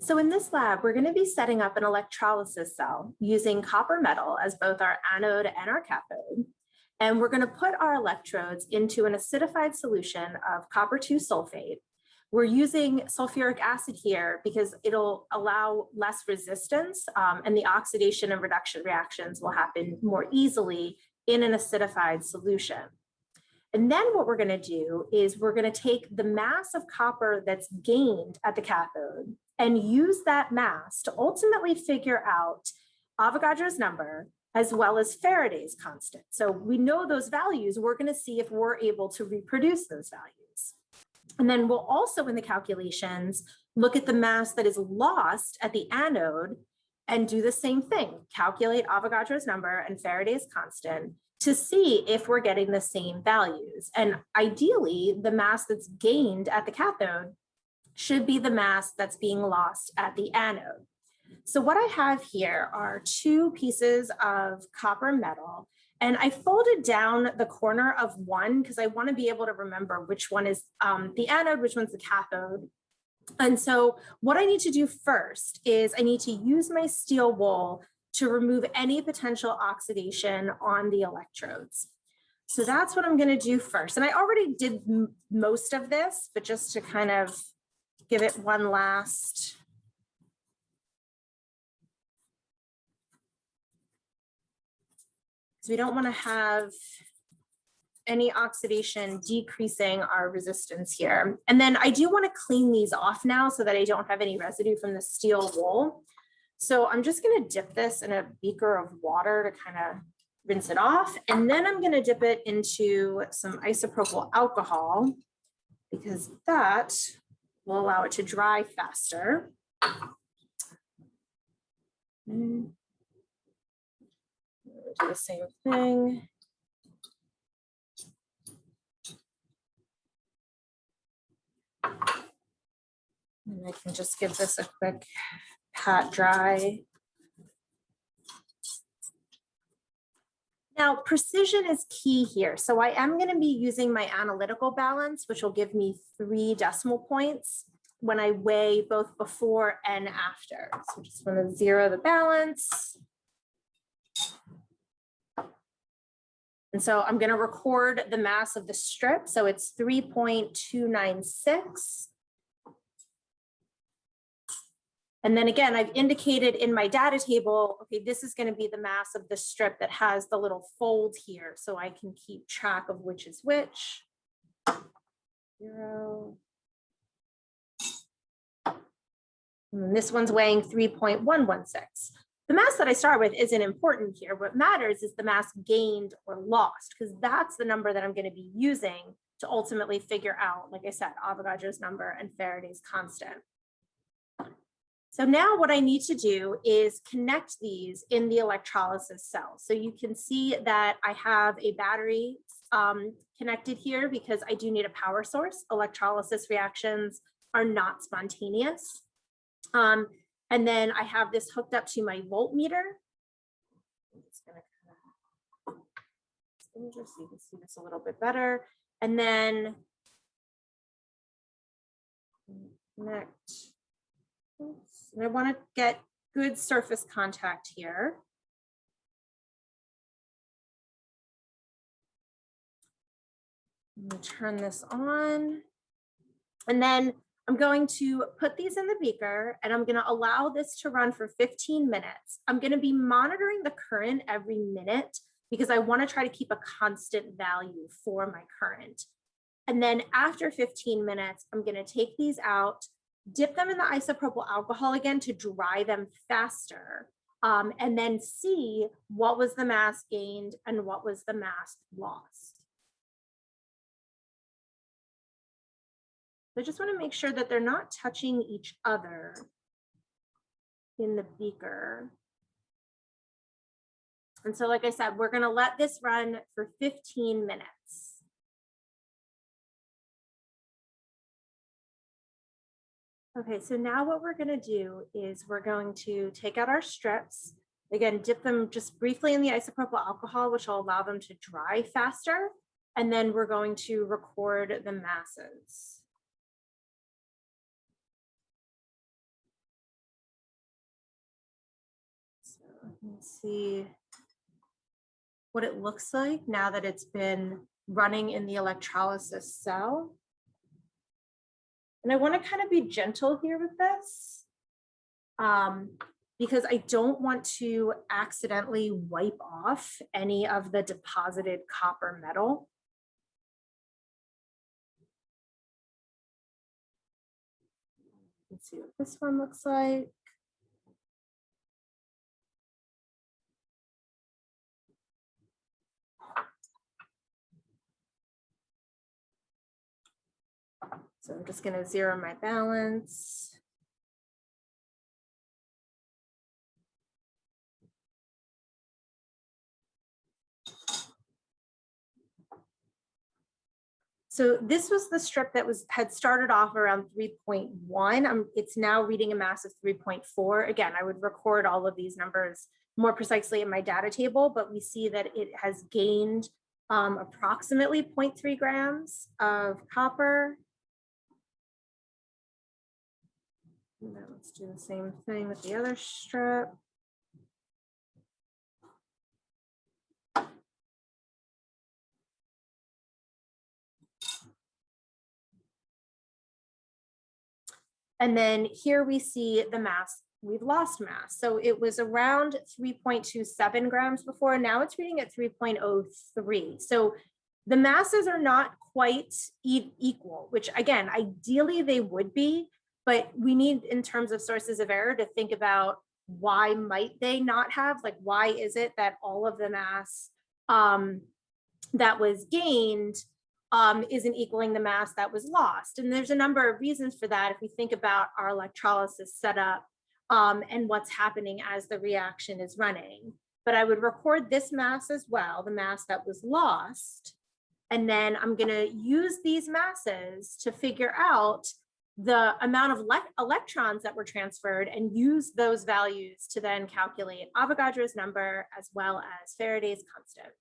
So in this lab, we're going to be setting up an electrolysis cell using copper metal as both our anode and our cathode. And we're going to put our electrodes into an acidified solution of copper 2 sulfate. We're using sulfuric acid here because it'll allow less resistance and the oxidation and reduction reactions will happen more easily in an acidified solution. And then what we're going to do is we're going to take the mass of copper that's gained at the cathode and use that mass to ultimately figure out Avogadro's number as well as Faraday's constant. So we know those values. We're going to see if we're able to reproduce those values. And then we'll also in the calculations look at the mass that is lost at the anode and do the same thing, calculate Avogadro's number and Faraday's constant to see if we're getting the same values. And ideally, the mass that's gained at the cathode should be the mass that's being lost at the anode. So what I have here are two pieces of copper metal, and I folded down the corner of one because I want to be able to remember which one is the anode, which one's the cathode. And so what I need to do first is I need to use my steel wool to remove any potential oxidation on the electrodes. So that's what I'm going to do first. And I already did most of this, but just to kind of give it one last. So we don't want to have any oxidation decreasing our resistance here. And then I do want to clean these off now so that I don't have any residue from the steel wool. So I'm just going to dip this in a beaker of water to kind of rinse it off. And then I'm going to dip it into some isopropyl alcohol because that will allow it to dry faster. Do the same thing. And I can just give this a quick pat dry. Now, precision is key here. So I am going to be using my analytical balance, which will give me 3 decimal points when I weigh both before and after. So just want to zero the balance. And so I'm going to record the mass of the strip. So it's 3.296. And then again, I've indicated in my data table, okay, this is going to be the mass of the strip that has the little fold here. So I can keep track of which is which. 0. And this one's weighing 3.116. The mass that I start with isn't important here. What matters is the mass gained or lost, because that's the number that I'm going to be using to ultimately figure out, like I said, Avogadro's number and Faraday's constant. So now what I need to do is connect these in the electrolysis cell. So you can see that I have a battery connected here because I do need a power source. Electrolysis reactions are not spontaneous. And then I have this hooked up to my voltmeter. I'm just gonna just so you can see this a little bit better. And then connect. And I want to get good surface contact here. I'm going to turn this on. And then I'm going to put these in the beaker and I'm going to allow this to run for 15 minutes. I'm going to be monitoring the current every minute because I want to try to keep a constant value for my current. And then after 15 minutes, I'm going to take these out, dip them in the isopropyl alcohol again to dry them faster, and then see what was the mass gained and what was the mass lost. So I just want to make sure that they're not touching each other in the beaker. And so, like I said, we're going to let this run for 15 minutes. Okay, so now what we're going to do is we're going to take out our strips. Again, dip them just briefly in the isopropyl alcohol, which will allow them to dry faster. And then we're going to record the masses. Let's see what it looks like now that it's been running in the electrolysis cell. And I want to kind of be gentle here with this because I don't want to accidentally wipe off any of the deposited copper metal. Let's see what this one looks like. So I'm just going to zero my balance. So this was the strip that had started off around 3.1. It's now reading a mass of 3.4. Again, I would record all of these numbers more precisely in my data table, but we see that it has gained approximately 0.3 grams of copper. And then let's do the same thing with the other strip. And then here we see the mass, we've lost mass. So it was around 3.27 grams before, now it's reading at 3.03. So the masses are not quite equal, which again, ideally they would be, but we need, in terms of sources of error, to think about why might they not have, like, why is it that all of the mass that was gained isn't equaling the mass that was lost. And there's a number of reasons for that if we think about our electrolysis setup and what's happening as the reaction is running. But I would record this mass as well, the mass that was lost. And then I'm going to use these masses to figure out the amount of electrons that were transferred and use those values to then calculate Avogadro's number as well as Faraday's constant.